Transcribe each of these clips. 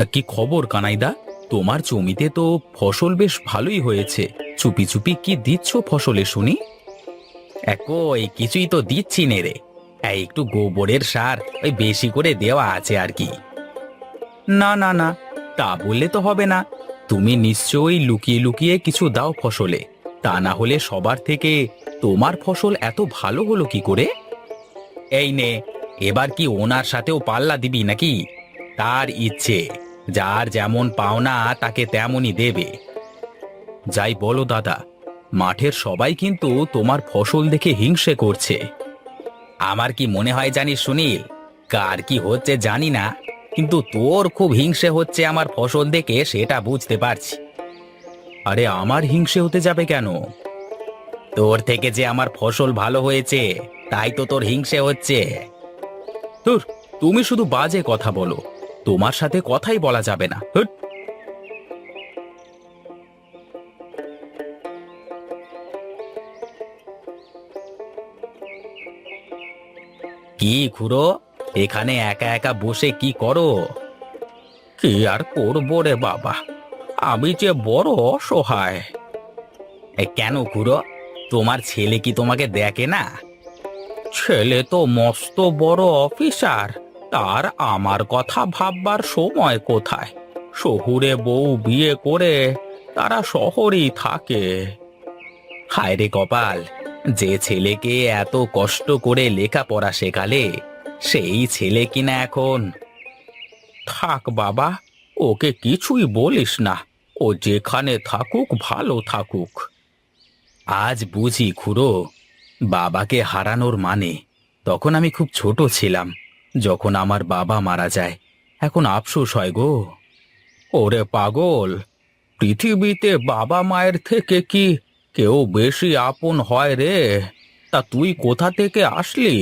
কি খবর কানাইদা? তোমার জমিতে তো ফসল বেশ ভালোই হয়েছে। চুপি চুপি কি দিচ্ছ ফসলে শুনি? কই কিছুই তো দিচ্ছি নে রে। একটু গোবরের সার ওই বেশি করে দেওয়া আছে আর কি। না না না, তা বললে তো হবে না। তুমি নিশ্চয়ই লুকিয়ে লুকিয়ে কিছু দাও ফসলে। তা না হলে সবার থেকে তোমার ফসল এত ভালো হলো কি করে? এই নে, এবার কি ওনার সাথেও পাল্লা দিবি নাকি? তার ইচ্ছে, যার যেমন পাওনা তাকে তেমনই দেবে। যাই বলো দাদা, মাঠের সবাই কিন্তু তোমার ফসল দেখে হিংসে করছে। আমার কি মনে হয় জানিস সুনীল, কার কি হচ্ছে জানি না, কিন্তু তোর খুব হিংসে হচ্ছে আমার ফসল দেখে, সেটা বুঝতে পারছি। আরে আমার হিংসে হতে যাবে কেন? তোর থেকে যে আমার ফসল ভালো হয়েছে, তাই তো তোর হিংসে হচ্ছে। ধুর, তুমি শুধু বাজে কথা বলো। তোমার সাথে কথাই বলা যাবে না, হুট। কি খুড়ো, এখানে একা একা বসে কি করো? কি আর করবো রে বাবা, আমি যে বড় অসহায়। কেন খুড়ো, তোমার ছেলে কি তোমাকে দেখে না? ছেলে তো মস্ত বড় অফিসার, তার আমার কথা ভাববার সময় কোথায়? শহুরে বউ বিয়ে করে তারা শহরেই থাকে। হায় রে কপাল, যে ছেলেকে এত কষ্ট করে লেখাপড়া শেখালে, সেই ছেলে কিনা এখন। থাক বাবা, ওকে কিছুই বলিস না। ও যেখানে থাকুক ভালো থাকুক। আজ বুঝি খুড়ো, বাবাকে হারানোর মানে। তখন আমি খুব ছোট ছিলাম, যখন আমার বাবা মারা যায়। এখন আফসোস হয় গো। ওরে পাগল, পৃথিবীতে বাবা মায়ের থেকে কি কেউ বেশি আপন হয় রে? তা তুই কোথা থেকে আসলি?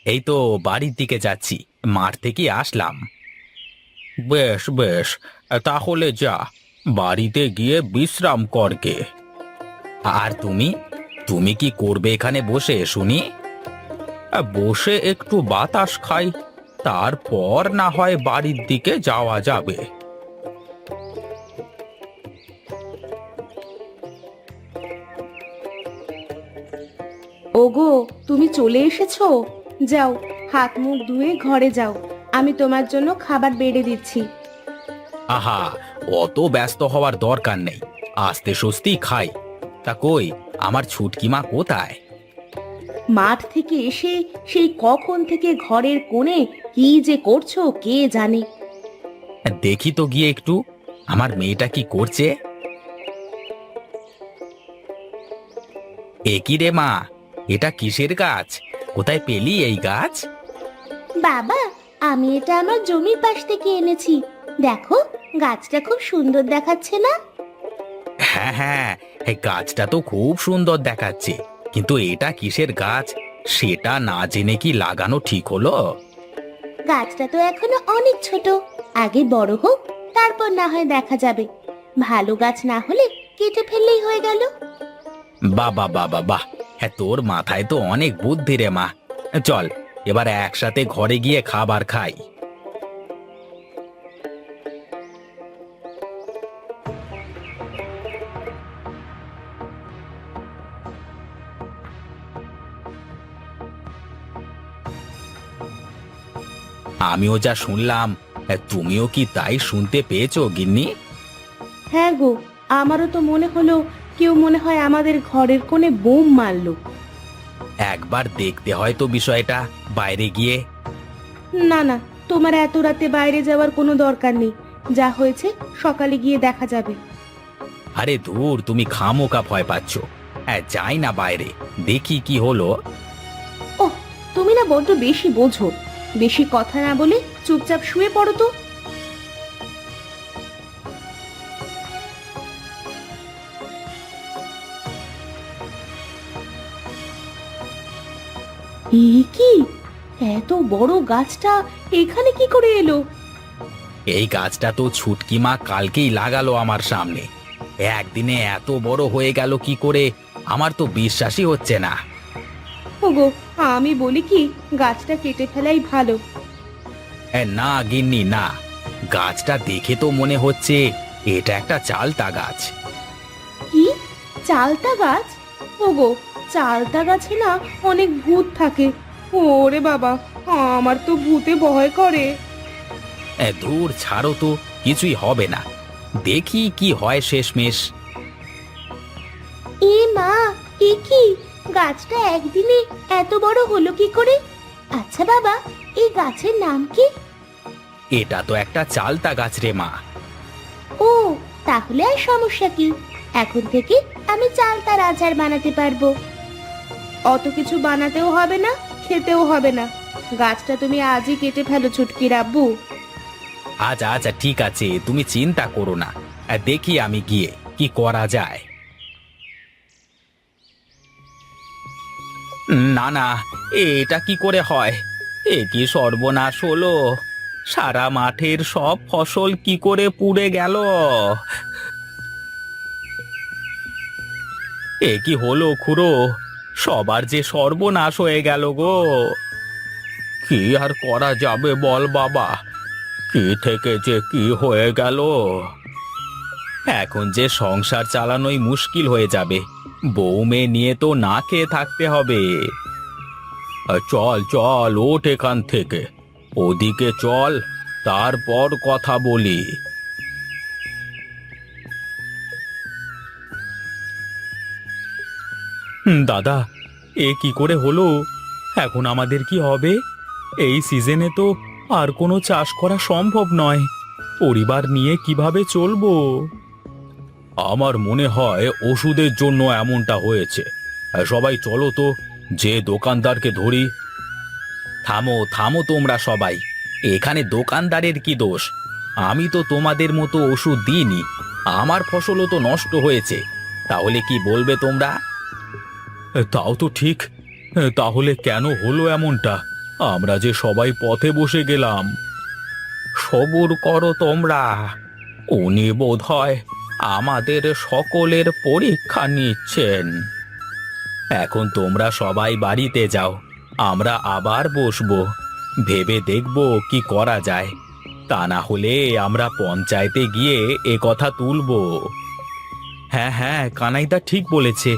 এই তো বাড়ির দিকে যাচ্ছি, মাঠ থেকে আসলাম। বেশ বেশ, তাহলে যা, বাড়িতে গিয়ে বিশ্রাম করগে। আর তুমি, তুমি কি করবে এখানে বসে শুনি? বসে একটু বাতাস খাই, তারপর না হয় বাড়ির দিকে যাওয়া যাবে। ওগো, তুমি চলে এসেছো? যাও, হাত মুখ ধুয়ে ঘরে যাও। আমি তোমার জন্য খাবার বেড়ে দিচ্ছি। আহা, অত ব্যস্ত হওয়ার দরকার নেই, আস্তে স্বস্তি খাই। তা কই, আমার ছুটকি মা কোথায়? মাঠ থেকে এসে সেই কখন থেকে ঘরের কোণে কি যে করছো কে জানে। দেখি তো গিয়ে একটু, আমার মেয়েটা কি করছে। এ কি রে মা, এটা কিসের গাছ? কোথায় পেলি এই গাছ? বাবা, আমি এটা আমার জমির পাশ থেকে এনেছি। দেখো, গাছটা খুব সুন্দর দেখাচ্ছে না? হ্যাঁ হ্যাঁ, এই গাছটা তো খুব সুন্দর দেখাচ্ছে, কিন্তু এটা কিসের গাছ সেটা না জেনে কি লাগানো ঠিক হলো? গাছটা তো এখনো অনেক ছোট, আগে বড় হোক, তারপর না হয় দেখা যাবে। ভালো গাছ না হলে কেটে ফেললেই হয়ে গেল। বাবা বাবা বাহ, হ্যাঁ তোর মাথায় তো অনেক বুদ্ধি রে মা। চল, এবার একসাথে ঘরে গিয়ে খাবার খাই। আমিও যা শুনলাম, তুমিও কি তাই শুনতে পেয়েছো গিন্নি? হ্যাঁ গো, আমারও তো মনে হলো কেউ মনে হয় আমাদের ঘরের কোণে বোম মারলো। একবার দেখতে হয় তো বিষয়টা, বাইরে গিয়ে। না না, তোমার এত রাতে বাইরে যাওয়ার কোনো দরকার নেই। যা হয়েছে সকালে গিয়ে দেখা যাবে। আরে ধুর, তুমি খামোকা ভয় পাচ্ছ। হ্যাঁ যাই না বাইরে, দেখি কি হলো। ওহ, তুমি না বড্ড বেশি বোঝো। বেশি কথা না বলে চুপচাপ শুয়ে পড়ো তো। এ কি, এত বড় গাছটা এখানে কি করে এলো? এই গাছটা তো ছুটকি মা কালকেই লাগালো আমার সামনে। একদিনে এত বড় হয়ে গেল কি করে, আমার তো বিশ্বাসই হচ্ছে না। ওগো, আমি বলি কি, গাছটা কেটে ফেলাই ভালো। না গিন্নি না, গাছটা দেখে তো মনে হচ্ছে এটা একটা চালতা গাছ। কি, চালতা গাছ? ওগো, চালতা গাছে না অনেক ভূত থাকে। ওরে বাবা, আমার তো ভূতে ভয় করে। দূর ছাড়ো তো, কিছুই হবে না, দেখি কি হয় শেষমেশ। এ মা, এ কি, গাছটা একদিনে এত বড় হলো কি করে? আচ্ছা বাবা, এই গাছের নাম কি? এটা তো একটা চালতা গাছ রে মা। ও, তাহলে আর সমস্যা কি? এখন থেকে আমি চালতার আচার বানাতে পারবো। অত কিছু বানাতেও হবে না, খেতেও হবে না। গাছটা তুমি আজই কেটে ফেলো ছুটকির আব্বু। আচ্ছা আচ্ছা, ঠিক আছে, তুমি চিন্তা করো না, দেখি আমি গিয়ে কি করা যায়। না না, এটা কি করে হয়? এ কি সর্বনাশ হলো! সারা মাঠের সব ফসল কি করে পুড়ে গেল! এ কি হলো খুড়ো, সবার যে সর্বনাশ হয়ে গেল গো! কি আর করা যাবে বল বাবা, কি থেকে যে কি হয়ে গেল! এখন যে সংসার চালানোই মুশকিল হয়ে যাবে, বউ মেয়ে নিয়ে তো না খেয়ে থাকতে হবে। চল চল, ওঠ এখান থেকে, ওদিকে চল, তারপর কথা বলি। দাদা, এ কি করে হলো? এখন আমাদের কি হবে? এই সিজনে তো আর কোনো চাষ করা সম্ভব নয়, পরিবার নিয়ে কিভাবে চলবো? আমার মনে হয় ওষুধের জন্য এমনটা হয়েছে। সবাই চলো তো, যে দোকানদারকে ধরি। থামো থামো তোমরা সবাই, এখানে দোকানদারের কি দোষ? আমি তো তোমাদের মতো ওষুধ দিইনি, আমার ফসলও তো নষ্ট হয়েছে, তাহলে কি বলবে তোমরা? তাও তো ঠিক, তাহলে কেন হলো এমনটা? আমরা যে সবাই পথে বসে গেলাম। সবুর করো তোমরা, উনি বোধহয় আমাদের সকলের পরীক্ষা নিচ্ছেন। এখন তোমরা সবাই বাড়িতে যাও, আমরা আবার বসবো, ভেবে দেখব কি করা যায়, তা না হলে আমরা পঞ্চায়েতে গিয়ে এ কথা তুলবো। হ্যাঁ হ্যাঁ, কানাইদা ঠিক বলেছে,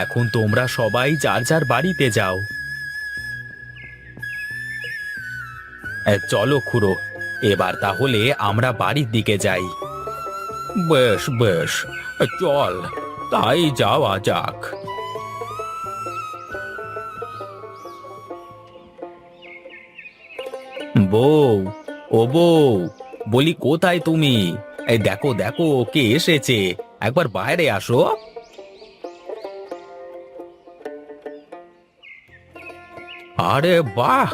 এখন তোমরা সবাই যার যার বাড়িতে যাও। চলো খুড়ো, এবার তাহলে আমরা বাড়ির দিকে যাই। বেশ বেশ, চল, তাই যাওয়া যাক। বউ, ও বউ, বলি কোথায় তুমি? এই দেখো দেখো, কে এসেছে, একবার বাইরে আসো। আরে বাহ,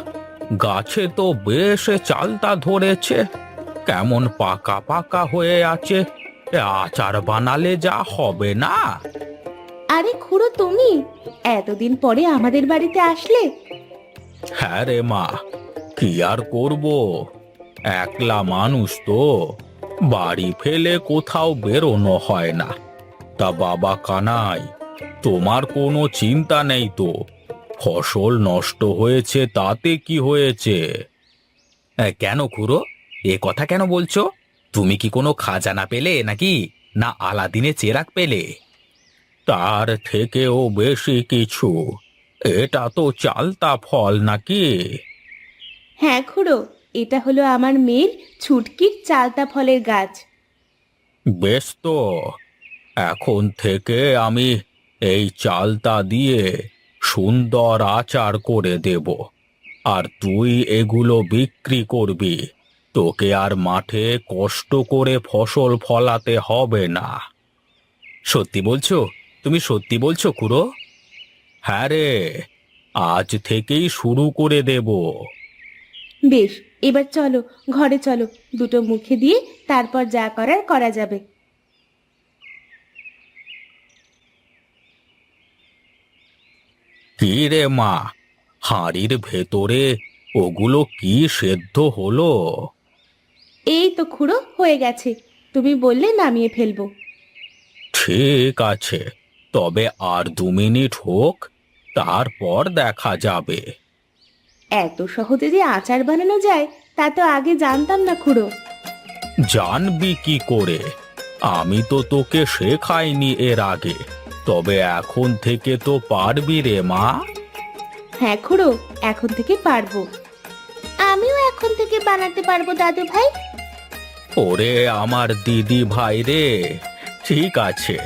গাছে তো বেশ চালতা ধরেছে, কেমন পাকা পাকা হয়ে আছে, এ আচার বানালে যা হবে না। আরে খুড়ো, তুমি এতদিন পরে আমাদের বাড়িতে আসলে? হ্যাঁ রে মা, কি আর করব, একলা মানুষ তো, বাড়ি ফেলে কোথাও বেরোনো হয় না। তা বাবা কানাই, তোমার কোনো চিন্তা নেই তো? ফসল নষ্ট হয়েছে তাতে কি হয়েছে? কেন খুড়ো, এ কথা কেন বলছো? তুমি কি কোনো খাজানা পেলে নাকি, না আলাদিনে চেরাগ পেলে? তার থেকেও বেশি কিছু, এটা তো চালতা ফল নাকি? হ্যাঁ খুড়ো, এটা হলো আমার মেয়ের ছুটকির চালতা ফলের গাছ। বেশ তো, এখন থেকে আমি এই চালতা দিয়ে সুন্দর আচার করে দেব, আর তুই এগুলো বিক্রি করবি, তোকে আর মাঠে কষ্ট করে ফসল ফলাতে হবে না। সত্যি বলছো? তুমি সত্যি বলছো খুড়ো? হ্যাঁ রে, আজ থেকেই শুরু করে দেব। বেশ, এবার চলো, ঘরে চলো, দুটো মুখে দিয়ে তারপর যা করার করা যাবে। কি রে মা, হাঁড়ির ভেতরে ওগুলো কি সেদ্ধ হলো? এই তো খুড়ো, হয়ে গেছে, তুমি বললে নামিয়ে ফেলবো। ঠিক আছে, তবে আর 2 মিনিট হোক, তারপর দেখা যাবে। এত সহজে যে আচার বানানো যায় তা তো আগে জানতাম না খুড়ো। জানবি কি করে? আমি তো তোকে শেখাইনি এর আগে, তবে এখন থেকে তো পারবি রে মা। হ্যাঁ খুড়ো, এখন থেকে পারবো। আমিও এখন থেকে বানাতে পারবো দাদু ভাই। ওরে আমার দিদি ভাই রে, ঠিক আছে,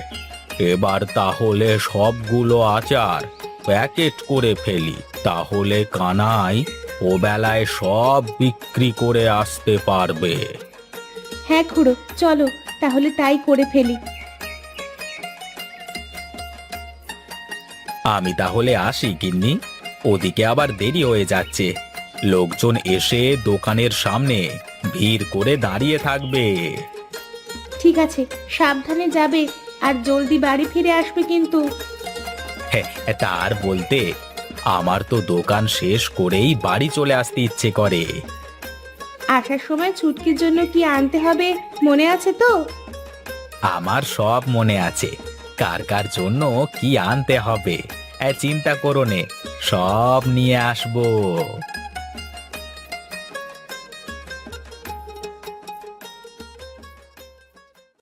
এবার তাহলে সবগুলো আচার প্যাকেট করে ফেলি, তাহলে কানাই ও বেলায় সব বিক্রি করে আসতে পারবে। হ্যাঁ খুড়ো, চলো তাহলে তাই করে ফেলি। আমি তাহলে আসি গিন্নি, ওদিকে আবার দেরি হয়ে যাচ্ছে, লোকজন এসে দোকানের সামনে ভিড় করে দাঁড়িয়ে থাকবে। ঠিক আছে, সাবধানে যাবে আর জলদি বাড়ি ফিরে আসবে কিন্তু। হ্যাঁ, তার বলতে আমার তো দোকান শেষ করেই বাড়ি চলে আসতে ইচ্ছে করে। আসার সময় ছুটকির জন্য কি আনতে হবে মনে আছে তো? আমার সব মনে আছে, কার কার জন্য কি আনতে হবে চিন্তা করো নে, সব নিয়ে আসবো।